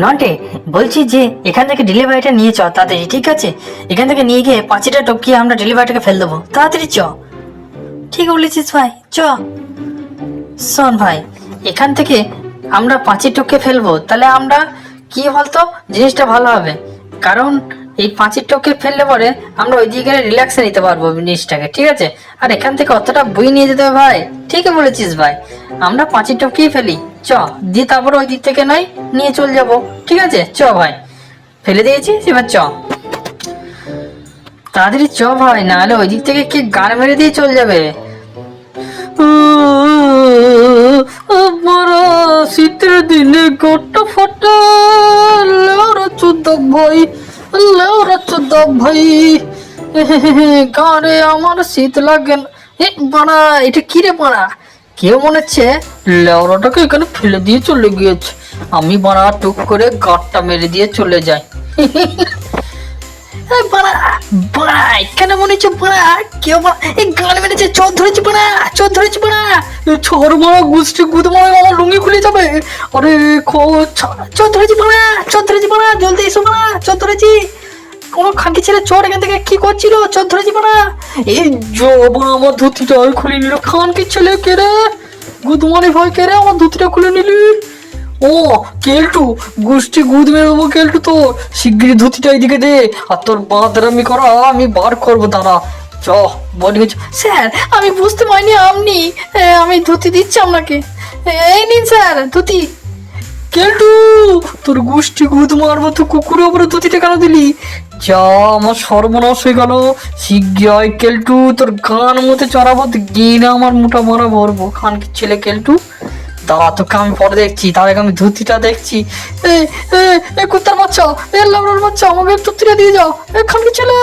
নটে, বলছি যে এখান থেকে ডেলিভারিটা নিয়ে চ তাড়াতাড়ি, ঠিক আছে? এখান থেকে নিয়ে গিয়ে 5টা টপকিয়ে আমরা ডেলিভারিটাকে ফেল দেবো, তাড়াতাড়ি চ। ঠিক বলেছিস ভাই, চ। শোন ভাই, এখান থেকে আমরা 5 টপকে ফেলবো, তাহলে আমরা কি বলতো জিনিসটা ভালো হবে, কারণ এই 5 টপকে ফেললে পরে আমরা ওই দিকে রিল্যাক্সে নিতে পারবো জিনিসটাকে, ঠিক আছে? আর এখান থেকে অতটা বই নিয়ে যেতে হবে ভাই, ঠিকই বলেছিস ভাই। আমরা 5 টপকেই ফেলি, চ। দিয়ে তারপর ওই দিক থেকে নয় নিয়ে চলে যাবো, ঠিক আছে? চ ভাই, ফেলে দিয়েছি, এবার চ। তাড়াতাড়ি চ ভাই, নাহলে ওই দিক থেকে কে গান মেরে দিয়ে চলে যাবে। আমার শীতের দিনে গোটা ফাটা লেওরা চোদ্দ ভাই, লেওরা চোদ্দ ভাই, গানে আমার শীত লাগে না। এ বাড়া, এটা কি রে বাড়া? কেউ মনে হচ্ছে লেওরাটাকে এখানে ফেলে দিয়ে চলে গিয়েছে, আমি বাড়া টুক করে গাঁটটা মেরে দিয়ে চলে যাই। বাড়া বাড়া, এখানে মনে হচ্ছে বাড়া কেউ এই গান মেরেছে, চোর ধরেছি বাড়া, চোর ধরেছি বাড়া, ছোর মারা গোষ্ঠী গুদ মারা আমার লুঙ্গি খুলে যাবে। আরে চোর ধরেছি বাড়া, চোর ধরেছি বাড়া, জলদি এসো বাড়া, চোর ধরেছি। কোনো খানকি ছেলে চোর এখান থেকে কি করছিল, চোর ধরেছি বাড়া। এই জবা আমার ধুতিটা খুলে নিল, খানকি ছেলে কে রে? গুদমানি ভয় কে রে আমার ধুতিটা খুলে নিলি? ও কেলটু, গোষ্ঠী গুদ মেরে দেবো কেলটু, তো শিগগিরই ধুতিটা এইদিকে দে, আর তোর বাঁদরামি করা আমি বার করবো, দাঁড়া। চ বডি হচ্ছে স্যার, আমি বুঝতে পারিনি আপনি, আমি ধুতি দিচ্ছি আপনাকে, এই নিন স্যার ধুতি। কেলটু, তোর গোষ্ঠী গুদ মারবো, তো কুকুরের উপরে ধুতিটা কেন দিলি? যা, আমার সর্বনাশ হয়ে গেল। শিগগির কেলটু, তোর গান মতে চড়াবো, গিয়ে না আমার মোটা মারা ভরবো, খানকির ছেলে কেলটু। দাঁড়া, তোকে আমি পরে দেখছি, তার আগে আমি ধুতিটা দেখছি। এ কুত্তার বাচ্চা, এ লাউড়ার বাচ্চা, আমাকে একটু তুলে দিয়ে যাও, এখানকে ছেলে।